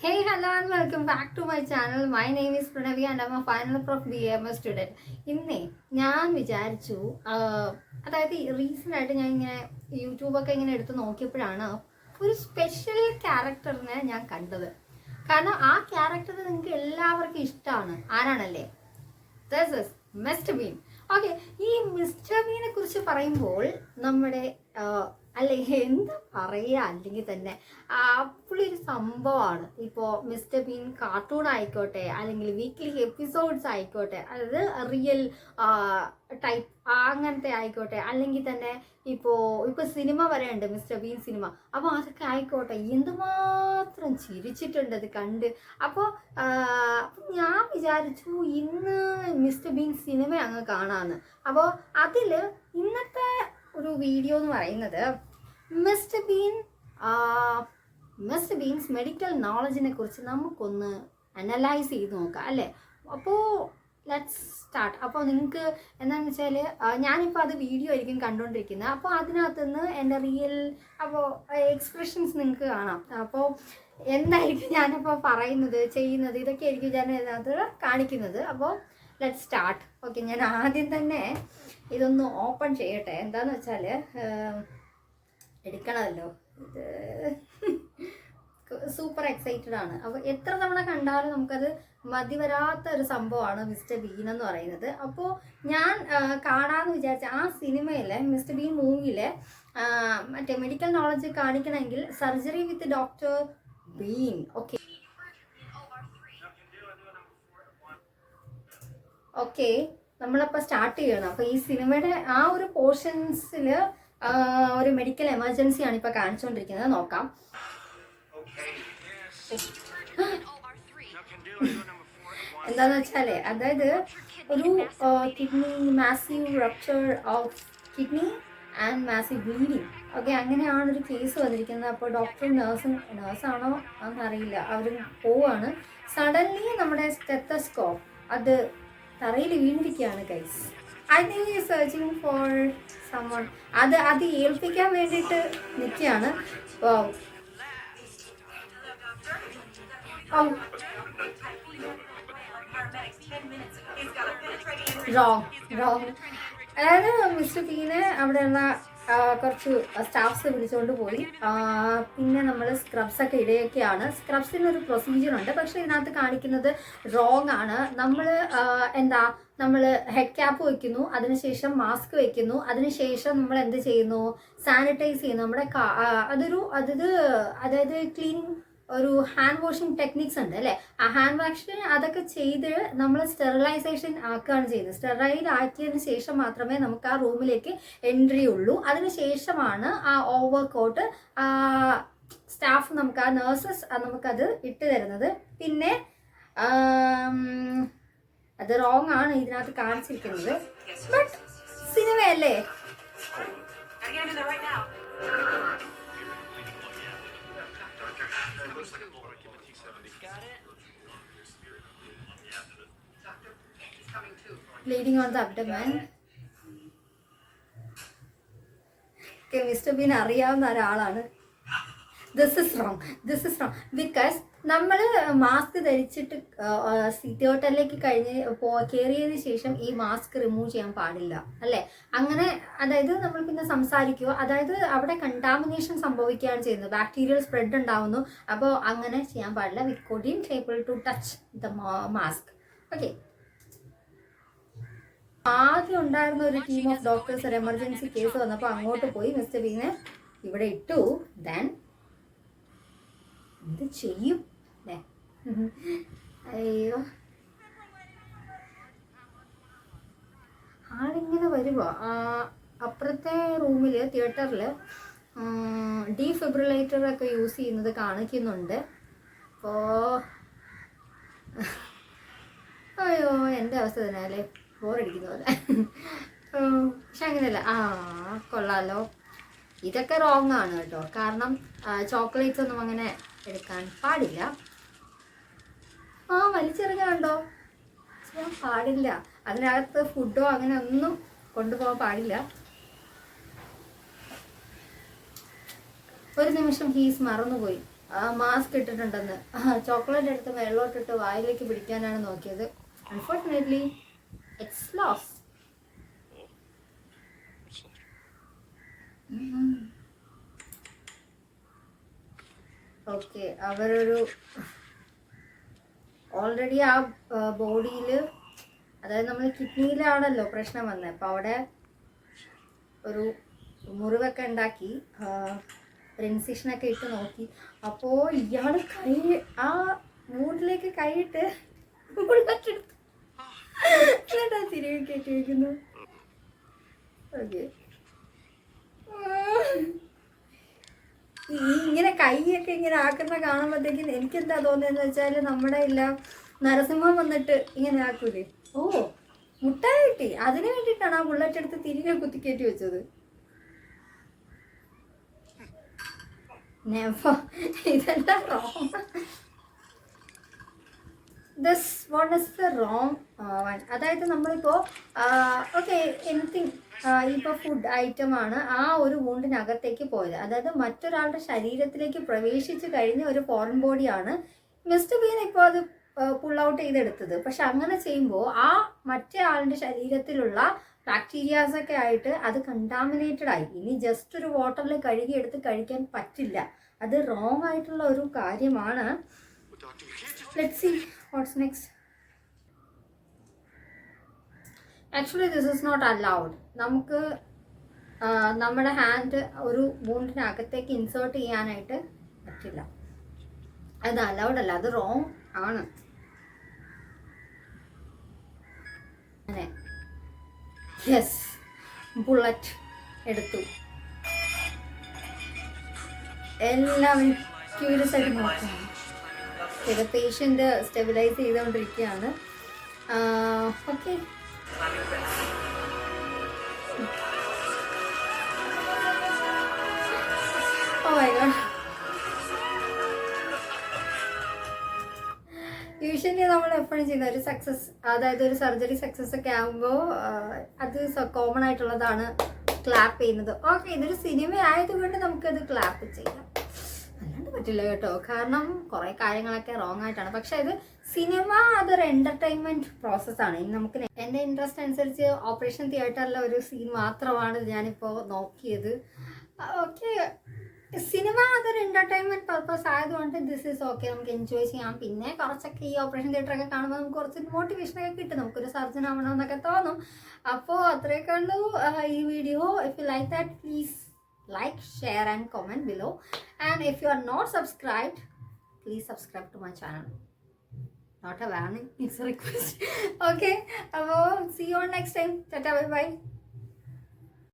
Hey, hello and welcome back to my channel. My name is Pranavi and I'm a final prof BMS student. ഇന്നേ ഞാൻ വിചാരിച്ചു അതായത് recent ആയിട്ട് ഞാൻ ഇങ്ങനെ യൂട്യൂബൊക്കെ ഇങ്ങനെ എടുത്ത് നോക്കിയപ്പോഴാണ് ഒരു സ്പെഷ്യൽ ക്യാരക്ടറിനെ ഞാൻ കണ്ടത്. കാരണം ആ ക്യാരക്ടർ നിങ്ങൾക്ക് എല്ലാവർക്കും ഇഷ്ടമാണ്. ആരാണല്ലേ? This is mister Bean. Okay, ഈ മിസ്റ്റർ ബീനെ കുറിച്ച് പറയുമ്പോൾ നമ്മുടെ അല്ലെ എന്താ പറയുക, അല്ലെങ്കിൽ തന്നെ പുള്ളി ഒരു സംഭവമാണ്. ഇപ്പോൾ മിസ്റ്റർ ബീൻ കാർട്ടൂൺ ആയിക്കോട്ടെ, അല്ലെങ്കിൽ വീക്ക്ലി എപ്പിസോഡ്സ് ആയിക്കോട്ടെ, അതായത് റിയൽ ടൈപ്പ് അങ്ങനത്തെ ആയിക്കോട്ടെ, അല്ലെങ്കിൽ തന്നെ ഇപ്പോൾ സിനിമ വരെയുണ്ട്, മിസ്റ്റർ ബീൻ സിനിമ. അപ്പോൾ അതൊക്കെ ആയിക്കോട്ടെ, എന്തുമാത്രം ചിരിച്ചിട്ടുണ്ട് അത് കണ്ട്. അപ്പോൾ ഞാൻ വിചാരിച്ചു ഇന്ന് മിസ്റ്റർ ബീൻ സിനിമ അങ്ങ് കാണാമെന്ന്. അപ്പോൾ അതിൽ ഇന്നത്തെ ഒരു വീഡിയോ എന്ന് പറയുന്നത് മിസ്റ്റർ ബീൻസ് മെഡിക്കൽ നോളജിനെ കുറിച്ച് നമുക്കൊന്ന് അനലൈസ് ചെയ്ത് നോക്കാം അല്ലേ. അപ്പോൾ ലെറ്റ്സ് സ്റ്റാർട്ട്. അപ്പോൾ നിങ്ങൾക്ക് എന്താണെന്ന് വെച്ചാൽ ഞാനിപ്പോൾ അത് വീഡിയോ ആയിരിക്കും കണ്ടുകൊണ്ടിരിക്കുന്നത്. അപ്പോൾ അതിനകത്തുനിന്ന് എൻ്റെ റിയൽ എക്സ്പ്രഷൻസ് നിങ്ങൾക്ക് കാണാം. അപ്പോൾ എന്തായിരിക്കും ഞാനിപ്പോൾ പറയുന്നത്, ചെയ്യുന്നത്, ഇതൊക്കെ ആയിരിക്കും ഞാൻ അതിനകത്ത് കാണിക്കുന്നത്. അപ്പോൾ ലെറ്റ്സ് സ്റ്റാർട്ട്. ഓക്കെ, ഞാൻ ആദ്യം തന്നെ ഇതൊന്ന് ഓപ്പൺ ചെയ്യട്ടെ. എന്താണെന്ന് വെച്ചാൽ എടുക്കണമല്ലോ, ഇത് സൂപ്പർ എക്സൈറ്റഡ് ആണ്. അപ്പോൾ എത്ര തവണ കണ്ടാലും നമുക്കത് മതി വരാത്ത ഒരു സംഭവമാണ് മിസ്റ്റർ ബീൻ എന്ന് പറയുന്നത്. അപ്പോൾ ഞാൻ കാണാമെന്ന് വിചാരിച്ച ആ സിനിമയിലെ മിസ്റ്റർ ബീൻ മൂവിയിലെ മറ്റേ മെഡിക്കൽ നോളജ് കാണിക്കണമെങ്കിൽ surgery with doctor Bean. Okay, നമ്മളപ്പോൾ സ്റ്റാർട്ട് ചെയ്യണം. അപ്പോൾ ഈ സിനിമയുടെ ആ ഒരു പോർഷൻസിൽ ഒരു മെഡിക്കൽ എമർജൻസിയാണ് ഇപ്പോൾ കാണിച്ചുകൊണ്ടിരിക്കുന്നത്. നോക്കാം. എന്താണെന്ന് വെച്ചാൽ അതായത് ഒരു kidney massive rupture of kidney and massive bleeding. Okay, അങ്ങനെയാണ് ഒരു കേസ് വന്നിരിക്കുന്നത്. അപ്പോൾ ഡോക്ടറും നേഴ്സാണോ എന്നറിയില്ല, അവർ പോവാണ്. സഡൻലി നമ്മുടെ സ്റ്റെത്തസ്കോപ്പ് അത് തറയിൽ വീണിരിക്കുകയാണ് ഗൈസ്. ഐ തിങ്ക് ഈ സെർച്ചിങ് ഫോർ സമൺ. അത് ഏൽപ്പിക്കാൻ വേണ്ടിയിട്ട് നിൽക്കുകയാണ്. റോങ്. അതായത് മിസ്റ്റർ ബീനെ അവിടെയുള്ള കുറച്ച് സ്റ്റാഫ്സ് വിളിച്ചുകൊണ്ട് പോയി. പിന്നെ നമ്മൾ സ്ക്രബ്സൊക്കെ ഇടുകയൊക്കെയാണ്. സ്ക്രബ്സിനൊരു പ്രൊസീജിയറുണ്ട്, പക്ഷേ ഇതിനകത്ത് കാണിക്കുന്നത് റോങ് ആണ്. നമ്മൾ ഹെഡ് ക്യാപ്പ് വയ്ക്കുന്നു, അതിനുശേഷം മാസ്ക് വയ്ക്കുന്നു, അതിനുശേഷം നമ്മൾ എന്ത് ചെയ്യുന്നു, സാനിറ്റൈസ് ചെയ്യുന്നു. നമ്മുടെ അതായത് ക്ലീനിങ് ഒരു ഹാൻഡ് വാഷിംഗ് ടെക്നിക്സ് ഉണ്ട് അല്ലേ. ആ ഹാൻഡ് വാഷിങ് അതൊക്കെ ചെയ്ത് നമ്മൾ സ്റ്റെറിലൈസേഷൻ ആക്കുകയാണ് ചെയ്യുന്നത്. സ്റ്റെറൈൽ ആക്കിയതിന് ശേഷം മാത്രമേ നമുക്ക് ആ റൂമിലേക്ക് എൻട്രി ഉള്ളൂ. അതിനുശേഷമാണ് ആ ഓവർ കോട്ട് സ്റ്റാഫ് നമുക്ക്, ആ നേഴ്സസ് നമുക്കത് ഇട്ട് തരുന്നത്. പിന്നെ അത് റോങ് ആണ് ഇതിനകത്ത് കാണിച്ചിരിക്കുന്നത്. But സിനിമയല്ലേ. Bleeding on the abdomen. Okay, Mr. Bean അറിയാവുന്ന ഒരാളാണ്. This is wrong because നമ്മൾ മാസ്ക് ധരിച്ചിട്ട് സീറ്റ് ഹോട്ടലിലേക്ക് കയറിയതിന് ശേഷം ഈ മാസ്ക് റിമൂവ് ചെയ്യാൻ പാടില്ല അല്ലേ. അങ്ങനെ അതായത് നമ്മൾ പിന്നെ സംസാരിക്കുക, അതായത് അവിടെ കണ്ടാമിനേഷൻ സംഭവിക്കുകയാണ് ചെയ്യുന്നത്, ബാക്ടീരിയൽ സ്പ്രെഡ് ഉണ്ടാവുന്നു. അപ്പോൾ അങ്ങനെ ചെയ്യാൻ പാടില്ല. We couldn't able to touch the mask. Okay, ആദ്യം ഉണ്ടായിരുന്ന ഒരു ടീം ഓഫ് ഡോക്ടേഴ്സ് ഒരു എമർജൻസി കേസ് വന്നപ്പോൾ അങ്ങോട്ട് പോയി മിസ്റ്റർ ബീനെ ഇവിടെ ഇട്ടു. ദെൻ എന്ത് ചെയ്യും അല്ലേ. അയ്യോ, ആളിങ്ങനെ വരുമോ. അപ്പുറത്തെ റൂമിൽ തിയേറ്ററിൽ ഡീഫിബ്രിലേറ്ററൊക്കെ യൂസ് ചെയ്യുന്നത് കാണിക്കുന്നുണ്ട്. അപ്പോൾ അയ്യോ, എൻ്റെ അവസ്ഥ തന്നെ അല്ലേ, ബോറടിക്കുന്ന പോലെ. പക്ഷെ അങ്ങനെയല്ല. കൊള്ളാലോ. ഇതൊക്കെ റോങ് ആണ് കേട്ടോ. കാരണം ചോക്ലേറ്റ്സ് ഒന്നും അങ്ങനെ എടുക്കാൻ പാടില്ല. വലിച്ചെറിഞ്ഞുണ്ടോ, ചെയ്യാൻ പാടില്ല. അതിനകത്ത് ഫുഡോ അങ്ങനെ ഒന്നും കൊണ്ടുപോകാൻ പാടില്ല. ഒരു നിമിഷം ഹീസ് മറന്നുപോയി. മാസ്ക് ഇട്ടിട്ടുണ്ടെന്ന്. ചോക്ലേറ്റ് എടുത്ത് വെള്ളോട്ടിട്ട് വായിലേക്ക് പിടിക്കാനാണ് നോക്കിയത്. Unfortunately it's loss. ഓക്കെ, അവരൊരു ഓൾറെഡി ആ ബോഡിയിൽ, അതായത് നമ്മൾ കിഡ്നിയിലാണല്ലോ പ്രശ്നം വന്നത്, അപ്പോൾ അവിടെ ഒരു മുറിവൊക്കെ ഉണ്ടാക്കി ഒരു ഇൻസിഷനൊക്കെ ഇട്ട് നോക്കി. അപ്പോൾ ഇയാൾ കൈ ആ മൂടിലേക്ക് കൈയിട്ട് എന്നിട്ടാ തിരികെ കയറ്റി വയ്ക്കുന്നു. ഓക്കെ, ഇങ്ങനെ കൈയൊക്കെ ഇങ്ങനെ ആക്കുന്ന കാണുമ്പോഴത്തേക്കും എനിക്കെന്താ തോന്നിയെന്ന് വെച്ചാൽ നമ്മുടെ എല്ലാം നരസിംഹം വന്നിട്ട് ഇങ്ങനെ ആക്കൂലേ. ഓ, മുട്ടായി കിട്ടി, അതിന് വേണ്ടിയിട്ടാണ് ആ ബുള്ളറ്റ് എടുത്ത് തിരികെ കുത്തിക്കയറ്റി വെച്ചത്. ഇതെല്ലാം wrong. This what is the wrong one. അതായത് നമ്മളിപ്പോൾ ഓക്കെ എനിത്തിങ് ഇപ്പോൾ ഫുഡ് ഐറ്റമാണ് ആ ഒരു വൂണ്ടിനകത്തേക്ക് പോയത്, അതായത് മറ്റൊരാളുടെ ശരീരത്തിലേക്ക് പ്രവേശിച്ച് കഴിഞ്ഞ ഒരു ഫോറിൻ ബോഡിയാണ് മിസ്റ്റർ ബീൻ ഇപ്പോൾ അത് പുൾ ഔട്ട് ചെയ്തെടുത്തത്. പക്ഷെ അങ്ങനെ ചെയ്യുമ്പോൾ ആ മറ്റേ ആളുടെ ശരീരത്തിലുള്ള ബാക്ടീരിയാസൊക്കെ ആയിട്ട് അത് കണ്ടാമിനേറ്റഡ് ആയി. ഇനി ജസ്റ്റ് ഒരു വാട്ടറിൽ കഴുകിയെടുത്ത് കഴിക്കാൻ പറ്റില്ല. അത് റോങ് ആയിട്ടുള്ള ഒരു കാര്യമാണ്. Let's see what's next. Actually this is not allowed. നമുക്ക് നമ്മുടെ ഹാൻഡ് ഒരു വൂണ്ടിനകത്തേക്ക് ഇൻസേർട്ട് ചെയ്യാനായിട്ട് പറ്റില്ല. അത് അലൗഡ് അല്ല, അത് റോങ് ആണ്. അതെ, യെസ്, ബുള്ളറ്റ് എടുത്തു. എല്ലാവരും ക്യൂരിയസ് ആയിട്ട് നോക്കുന്നു. ചില പേഷ്യൻ്റ് സ്റ്റെബിലൈസ് ചെയ്തുകൊണ്ടിരിക്കുകയാണ്. Okay, oh my god. Usually നമ്മൾ എപ്പോഴും ചെയ്യുന്ന ഒരു സക്സസ്, അതായത് ഒരു സർജറി സക്സസ് ഒക്കെ ആകുമ്പോൾ അത് കോമൺ ആയിട്ടുള്ളതാണ് ക്ലാപ്പ് ചെയ്യുന്നത്. ഓക്കെ, ഇതൊരു സിനിമ ആയതുകൊണ്ട് നമുക്കത് ക്ലാപ്പ് ചെയ്യാം, അല്ലാണ്ട് പറ്റില്ല കേട്ടോ. കാരണം കുറേ കാര്യങ്ങളൊക്കെ റോങ് ആയിട്ടാണ്. പക്ഷെ ഇത് സിനിമ അതൊരു എൻ്റർടൈൻമെൻറ്റ് പ്രോസസ്സാണ്. ഇനി നമുക്ക് എൻ്റെ ഇൻട്രസ്റ്റ് അനുസരിച്ച് ഓപ്പറേഷൻ തിയേറ്ററിലെ ഒരു സീൻ മാത്രമാണ് ഞാനിപ്പോൾ നോക്കിയത്. ഓക്കെ, സിനിമ അതൊരു എൻ്റർടൈൻമെൻറ്റ് പർപ്പസ് ആയതുകൊണ്ട് ദിസ് ഈസ് ഓക്കെ, നമുക്ക് എൻജോയ് ചെയ്യാം. പിന്നെ കുറച്ചൊക്കെ ഈ ഓപ്പറേഷൻ തിയേറ്ററൊക്കെ കാണുമ്പോൾ നമുക്ക് കുറച്ച് മോട്ടിവേഷനൊക്കെ കിട്ടും, നമുക്കൊരു സർജൻ ആവണമെന്നൊക്കെ തോന്നും. അപ്പോൾ അത്രയൊക്കെ ഉള്ളൂ ഈ video. If you like that, please like, share and comment below, and if you are not subscribed, please subscribe to my channel. Not a warning, it's a request. Okay, see you on next time. Tata, bye bye.